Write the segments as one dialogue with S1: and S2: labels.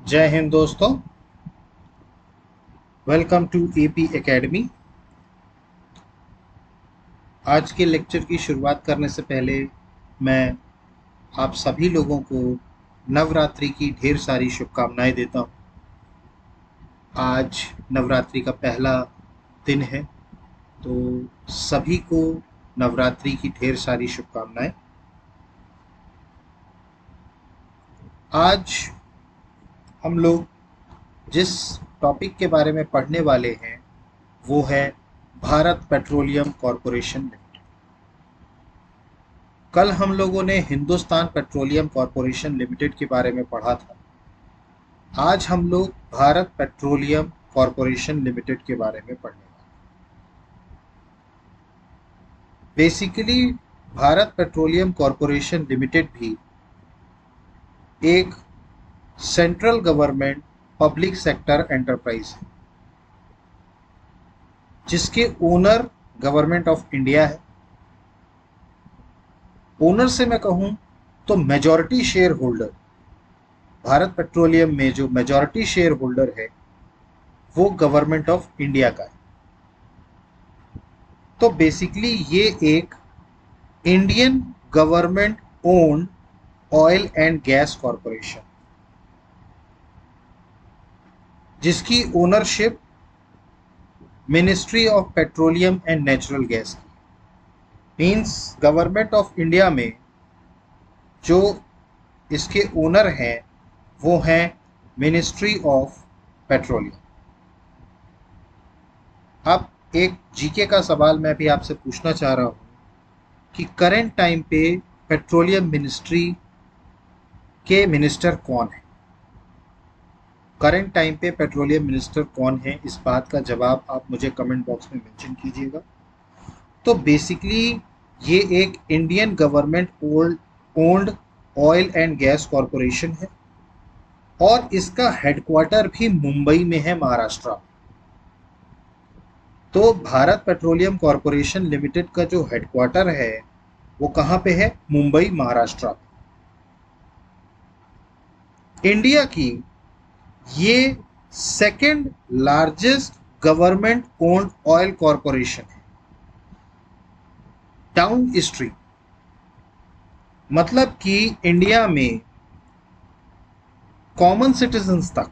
S1: जय हिंद दोस्तों। Welcome to AP academy. आज के लेक्चर की शुरुआत करने से पहले मैं आप सभी लोगों को नवरात्रि की ढेर सारी शुभकामनाएं देता हूं। आज नवरात्रि का पहला दिन है, तो सभी को नवरात्रि की ढेर सारी शुभकामनाएं। आज हम लोग जिस टॉपिक के बारे में पढ़ने वाले हैं वो है भारत पेट्रोलियम कॉरपोरेशन लिमिटेड। कल हम लोगों ने हिंदुस्तान पेट्रोलियम कॉरपोरेशन लिमिटेड के बारे में पढ़ा था। आज हम लोग भारत पेट्रोलियम कॉरपोरेशन लिमिटेड के बारे में पढ़ने वाले हैं। Basically Bharat petroleum corporation limited भी एक central government public sector enterprise है, जिसके ओनर गवर्नमेंट ऑफ इंडिया है। ओनर से मैं कहूं तो majority share holder, Bharat petroleum में जो मेजॉरिटी शेयर होल्डर है वो गवर्नमेंट ऑफ इंडिया का है। तो बेसिकली ये एक Indian government owned oil and gas corporation, जिसकी ownership ministry of petroleum and natural gas की। मीन्स गवर्नमेंट ऑफ इंडिया में जो इसके ओनर हैं वो हैं मिनिस्ट्री ऑफ पेट्रोलियम। अब एक जीके का सवाल मैं भी आपसे पूछना चाह रहा हूं कि करंट टाइम पे पेट्रोलियम मिनिस्ट्री के मिनिस्टर कौन है। करंट टाइम पे पेट्रोलियम मिनिस्टर कौन है, इस बात का जवाब आप मुझे कमेंट बॉक्स में मेंशन कीजिएगा। तो बेसिकली ये एक Indian government owned oil and gas corporation है और इसका हेडक्वार्टर भी मुंबई में है, महाराष्ट्र में। तो भारत पेट्रोलियम कॉरपोरेशन लिमिटेड का जो हेडक्वार्टर है वो कहां पे है? मुंबई, महाराष्ट्र में। इंडिया की ये second largest government owned oil corporation है डाउन स्ट्रीम। मतलब कि इंडिया में कॉमन सिटीजन्स तक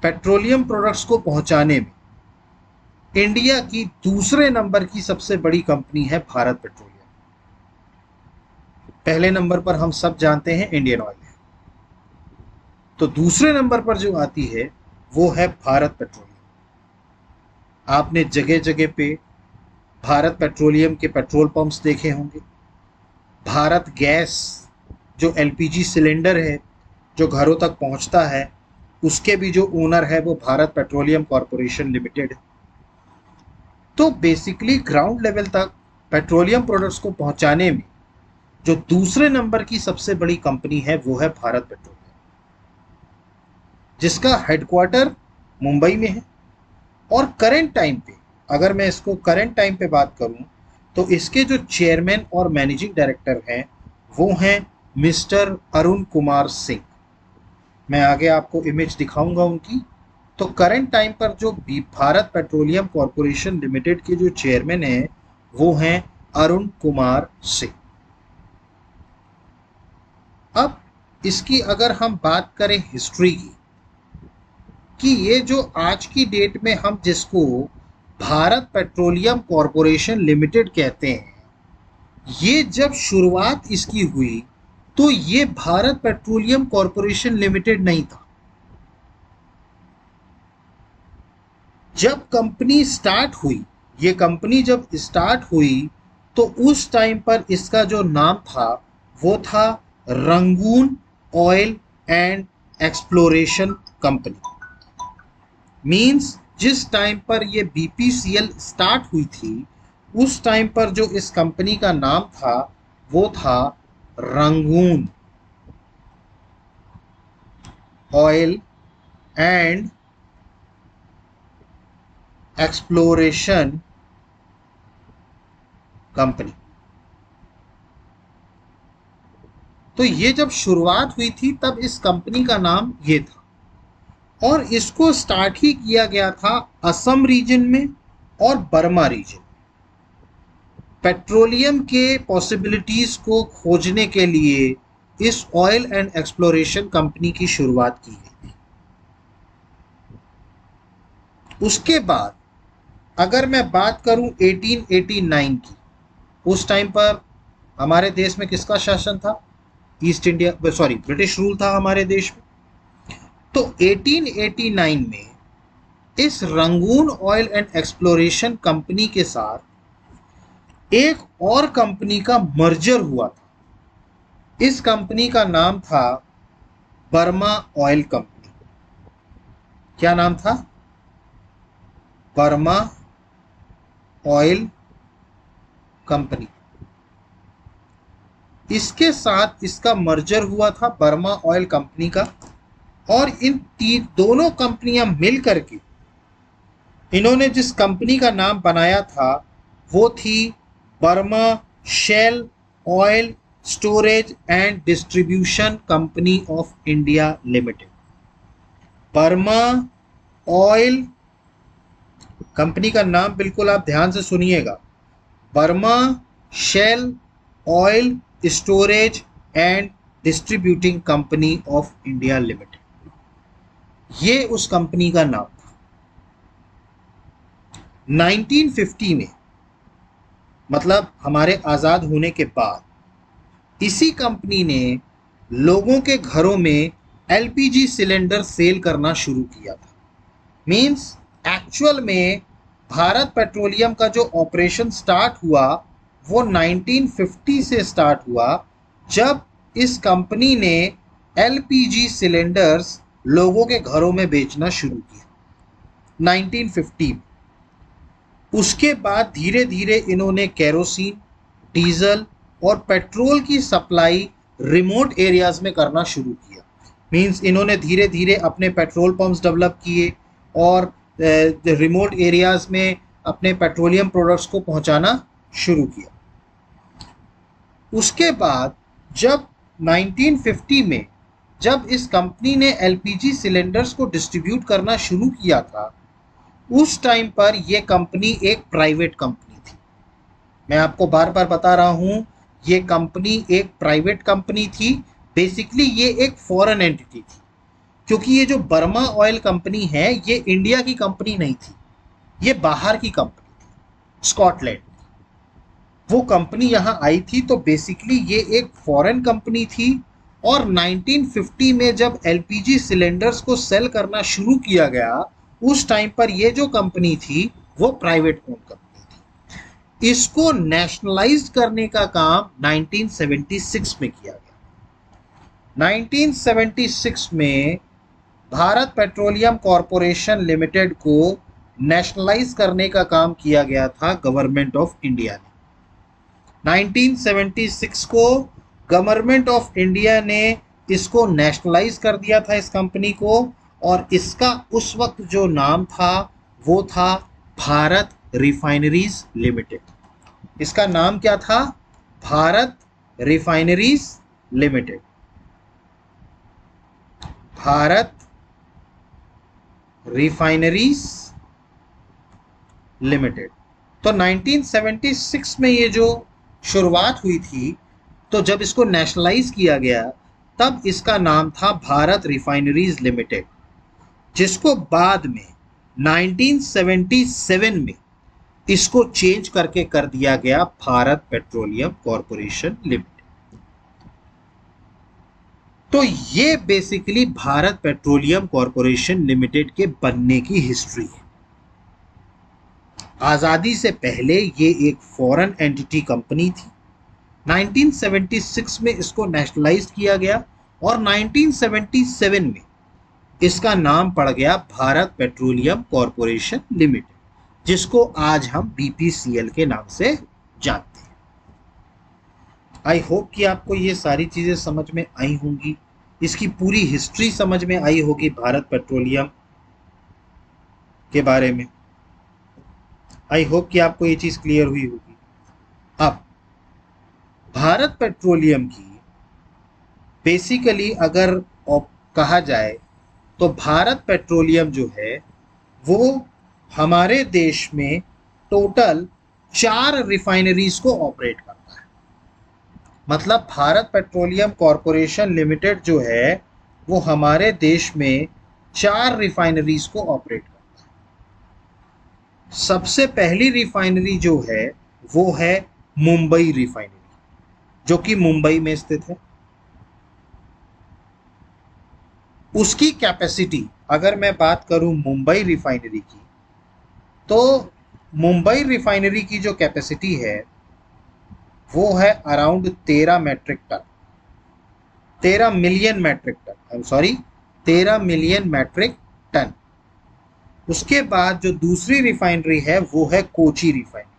S1: पेट्रोलियम प्रोडक्ट्स को पहुंचाने में इंडिया की दूसरे नंबर की सबसे बड़ी कंपनी है भारत पेट्रोलियम। पहले नंबर पर हम सब जानते हैं इंडियन ऑयल है, तो दूसरे नंबर पर जो आती है वो है भारत पेट्रोलियम। आपने जगह जगह पे भारत पेट्रोलियम के पेट्रोल पंप्स देखे होंगे। भारत गैस जो एलपीजी सिलेंडर है जो घरों तक पहुंचता है, उसके भी जो ओनर है वो भारत पेट्रोलियम कॉरपोरेशन लिमिटेड है। तो बेसिकली ग्राउंड लेवल तक पेट्रोलियम प्रोडक्ट्स को पहुंचाने में जो दूसरे नंबर की सबसे बड़ी कंपनी है वो है भारत पेट्रोलियम, जिसका हेडक्वार्टर मुंबई में है। और करंट टाइम पे, अगर मैं इसको करंट टाइम पे बात करूं तो इसके जो चेयरमैन और मैनेजिंग डायरेक्टर हैं वो हैं मिस्टर अरुण कुमार सिंह। मैं आगे आपको इमेज दिखाऊंगा उनकी। तो करंट टाइम पर जो भारत पेट्रोलियम कॉरपोरेशन लिमिटेड के जो चेयरमैन हैं वो हैं अरुण कुमार सिंह। अब इसकी अगर हम बात करें हिस्ट्री की, कि ये जो आज की डेट में हम जिसको भारत पेट्रोलियम कॉरपोरेशन लिमिटेड कहते हैं, ये जब शुरुआत इसकी हुई तो ये भारत पेट्रोलियम कॉरपोरेशन लिमिटेड नहीं था। जब कंपनी स्टार्ट हुई, ये कंपनी जब स्टार्ट हुई तो उस टाइम पर इसका जो नाम था वो था Rangoon oil and exploration company. Means जिस टाइम पर ये बीपीसीएल स्टार्ट हुई थी उस टाइम पर जो इस कंपनी का नाम था वो था Rangoon oil and exploration company. तो ये जब शुरुआत हुई थी तब इस कंपनी का नाम ये था और इसको स्टार्ट ही किया गया था असम रीजन में और बर्मा रीजन। पेट्रोलियम के पॉसिबिलिटीज को खोजने के लिए इस ऑयल एंड एक्सप्लोरेशन कंपनी की शुरुआत की गई थी। उसके बाद अगर मैं बात करूं 1889 की, उस टाइम पर हमारे देश में किसका शासन था? East India sorry British rule था हमारे देश में। तो 1889 में इस Rangoon oil and exploration company के साथ एक और कंपनी का मर्जर हुआ था। इस कंपनी का नाम था बर्मा ऑयल कंपनी। क्या नाम था? Burma oil company. इसके साथ इसका मर्जर हुआ था बर्मा ऑयल कंपनी का और इन दोनों कंपनियां मिलकर के इन्होंने जिस कंपनी का नाम बनाया था वो थी Burma Shell oil storage and distribution company of India limited. Burma oil company का नाम बिल्कुल आप ध्यान से सुनिएगा, Burma Shell oil storage and distributing company of India limited, ये उस कंपनी का नाम था। 1950 में, मतलब हमारे आज़ाद होने के बाद, इसी कंपनी ने लोगों के घरों में एलपीजी सिलेंडर सेल करना शुरू किया था। मींस एक्चुअल में भारत पेट्रोलियम का जो ऑपरेशन स्टार्ट हुआ वो 1950 से स्टार्ट हुआ, जब इस कंपनी ने एलपीजी सिलेंडर्स लोगों के घरों में बेचना शुरू किया 1950 में। उसके बाद धीरे धीरे इन्होंने केरोसिन, डीजल और पेट्रोल की सप्लाई रिमोट एरियाज में करना शुरू किया। मींस इन्होंने धीरे धीरे अपने पेट्रोल पंप्स डेवलप किए और रिमोट एरियाज में अपने पेट्रोलियम प्रोडक्ट्स को पहुंचाना शुरू किया। उसके बाद जब 1950 में जब इस कंपनी ने एलपीजी सिलेंडर्स को डिस्ट्रीब्यूट करना शुरू किया था, उस टाइम पर यह कंपनी एक प्राइवेट कंपनी थी। मैं आपको बार बार बता रहा हूं, ये कंपनी एक प्राइवेट कंपनी थी। बेसिकली ये एक फॉरेन एंटिटी थी, क्योंकि ये जो बर्मा ऑयल कंपनी है ये इंडिया की कंपनी नहीं थी, ये बाहर की कंपनी थी, स्कॉटलैंड। वो कंपनी यहाँ आई थी, तो बेसिकली ये एक फॉरेन कंपनी थी। और 1950 में जब एलपीजी सिलेंडर्स को सेल करना शुरू किया गया, उस टाइम पर ये जो कंपनी थी वो प्राइवेट ओन कंपनी थी। इसको नेशनलाइज करने का काम 1976 में किया गया। 1976 में भारत पेट्रोलियम कॉरपोरेशन लिमिटेड को नेशनलाइज करने का काम किया गया था गवर्नमेंट ऑफ इंडिया ने। 1976 को गवर्नमेंट ऑफ इंडिया ने इसको नेशनलाइज कर दिया था इस कंपनी को, और इसका उस वक्त जो नाम था वो था भारत रिफाइनरीज लिमिटेड। इसका नाम क्या था? Bharat refineries limited. Bharat refineries limited. तो 1976 में ये जो शुरुआत हुई थी, तो जब इसको नेशनलाइज किया गया तब इसका नाम था भारत रिफाइनरीज लिमिटेड, जिसको बाद में 1977 में इसको चेंज करके कर दिया गया भारत पेट्रोलियम कॉरपोरेशन लिमिटेड। तो ये basically Bharat petroleum corporation limited के बनने की हिस्ट्री है। आजादी से पहले ये एक फॉरेन एंटिटी कंपनी थी। 1976 में इसको नेशनलाइज किया गया और 1977 में इसका नाम पड़ गया भारत पेट्रोलियम कॉरपोरेशन लिमिटेड, जिसको आज हम बीपीसीएल के नाम से जानते हैं। आई होप कि आपको ये सारी चीज़ें समझ में आई होंगी, इसकी पूरी हिस्ट्री समझ में आई होगी भारत पेट्रोलियम के बारे में। आई होप कि आपको ये चीज़ क्लियर हुई होगी। अब भारत पेट्रोलियम की बेसिकली अगर कहा जाए तो भारत पेट्रोलियम जो है वो हमारे देश में टोटल 4 रिफाइनरीज को ऑपरेट करता है। मतलब भारत पेट्रोलियम कॉरपोरेशन लिमिटेड जो है वो हमारे देश में 4 रिफाइनरीज को ऑपरेट करता है। सबसे पहली रिफाइनरी जो है वो है मुंबई रिफाइनरी, जो कि मुंबई में स्थित है। उसकी कैपेसिटी अगर मैं बात करूं मुंबई रिफाइनरी की, तो मुंबई रिफाइनरी की जो कैपेसिटी है वो है around 13 metric ton, 13 million metric ton, I am sorry 13 million metric ton. उसके बाद जो दूसरी रिफाइनरी है वो है कोची रिफाइनरी,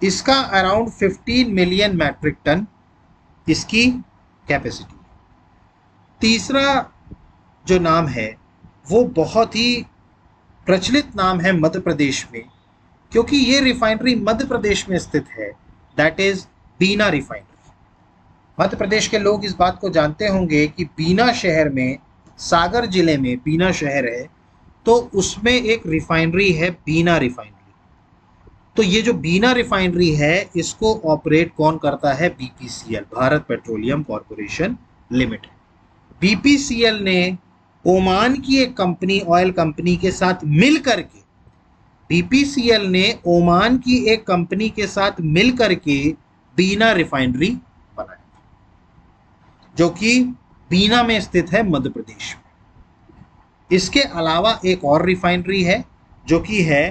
S1: इसका अराउंड 15 मिलियन मैट्रिक टन इसकी कैपेसिटी। तीसरा जो नाम है वो बहुत ही प्रचलित नाम है मध्य प्रदेश में, क्योंकि ये रिफाइनरी मध्य प्रदेश में स्थित है, that is Bina refinery. Madhya Pradesh के लोग इस बात को जानते होंगे कि बीना शहर में, सागर जिले में बीना शहर है, तो उसमें एक रिफाइनरी है बीना रिफाइनरी। तो ये जो बीना रिफाइनरी है इसको ऑपरेट कौन करता है? BPCL, Bharat petroleum corporation limited. BPCL ने ओमान की एक कंपनी, ऑयल कंपनी के साथ मिल करके, बीपीसीएल ने ओमान की एक कंपनी के साथ मिल करके बीना रिफाइनरी बनाया, जो कि बीना में स्थित है मध्य प्रदेश में। इसके अलावा एक और रिफाइनरी है जो कि है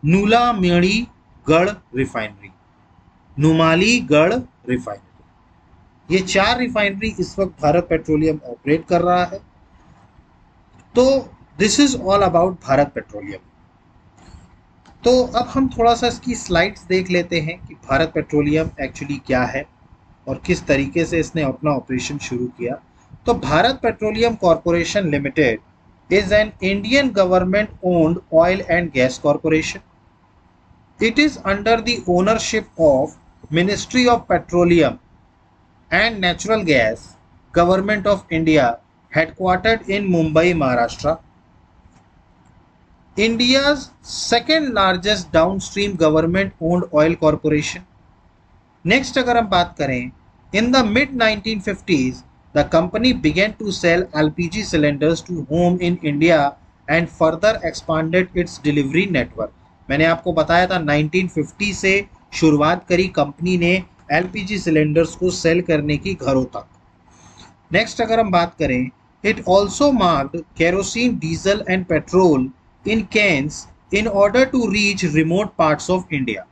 S1: नुमालीगढ़ रिफाइनरी, नुमालीगढ़ रिफाइनरी। ये 4 रिफाइनरी इस वक्त भारत पेट्रोलियम ऑपरेट कर रहा है। तो this is all about Bharat petroleum. तो अब हम थोड़ा सा इसकी स्लाइड्स देख लेते हैं कि भारत पेट्रोलियम एक्चुअली क्या है और किस तरीके से इसने अपना ऑपरेशन शुरू किया। तो Bharat petroleum corporation limited is an Indian government owned oil and gas corporation. It is under the ownership of ministry of petroleum and natural gas, government of India, headquartered in Mumbai, Maharashtra. India's second largest downstream government owned oil corporation. Next अगर हम बात करें, in the mid 1950s the company began to sell LPG cylinders to home in India and further expanded its delivery network. मैंने आपको बताया था 1950 से शुरुआत करी कंपनी ने एलपीजी सिलेंडर्स को सेल करने की घरों तक। नेक्स्ट अगर हम बात करें, it also marked kerosene, diesel and petrol in cans in order to reach remote parts of India.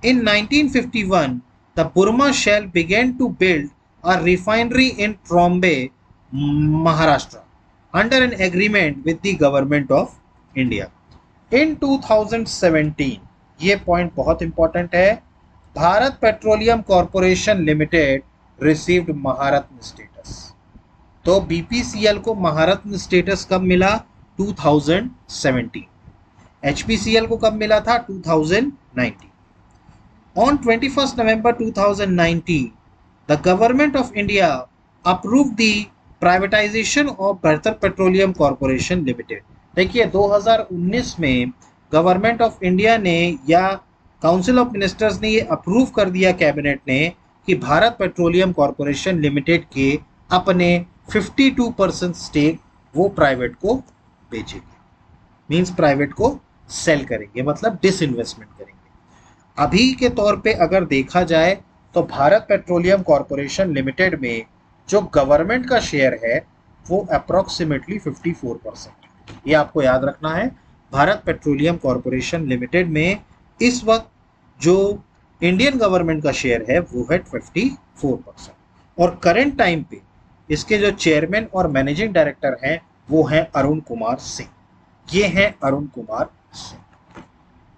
S1: In 1951 the Burmah Shell began to build a refinery in Trombay, Maharashtra, under an agreement with the government of India. In 2017, ये point बहुत important है, Bharat petroleum corporation limited received Maharatna status. तो BPCL को Maharatna status कब मिला? 2017। HPCL को कब मिला था? 2019। On 21 November 2019 the government of India approve the privatisation of Bharat petroleum corporation limited. देखिए 2019 में गवर्नमेंट ऑफ इंडिया ने या काउंसिल ऑफ मिनिस्टर्स ने ये अप्रूव कर दिया कैबिनेट ने कि भारत पेट्रोलियम कॉरपोरेशन लिमिटेड के अपने 52% स्टेक वो प्राइवेट को बेचेंगे, मींस प्राइवेट को सेल करेंगे, मतलब डिसइन्वेस्टमेंट करेंगे। अभी के तौर पे अगर देखा जाए तो भारत पेट्रोलियम कॉरपोरेशन लिमिटेड में जो गवर्नमेंट का शेयर है वो अप्रॉक्सीमेटली 54%। ये आपको याद रखना है। भारत पेट्रोलियम कॉरपोरेशन लिमिटेड में इस वक्त जो इंडियन गवर्नमेंट का शेयर है वो है 54%। और करंट टाइम पे इसके जो चेयरमैन और मैनेजिंग डायरेक्टर हैं वो हैं अरुण कुमार सिंह। ये हैं अरुण कुमार सिंह,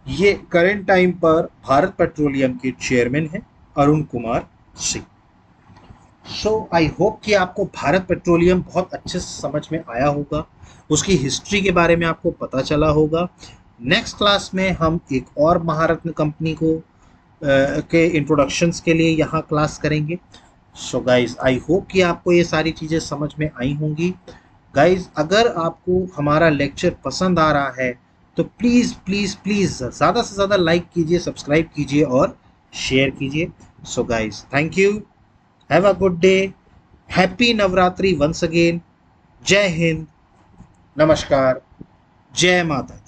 S1: ये करंट टाइम पर भारत पेट्रोलियम के चेयरमैन हैं अरुण कुमार सिंह। सो आई होप कि आपको भारत पेट्रोलियम बहुत अच्छे से समझ में आया होगा, उसकी हिस्ट्री के बारे में आपको पता चला होगा। नेक्स्ट क्लास में हम एक और महारत्न कंपनी को के इंट्रोडक्शंस के लिए यहाँ क्लास करेंगे। सो गाइज आई होप कि आपको ये सारी चीज़ें समझ में आई होंगी। गाइज अगर आपको हमारा लेक्चर पसंद आ रहा है तो प्लीज़ प्लीज़ प्लीज़ ज़्यादा से ज़्यादा लाइक कीजिए, सब्सक्राइब कीजिए और शेयर कीजिए। So guys thank you, have a good day, happy Navratri once again. जय हिंद, नमस्कार, जय माता।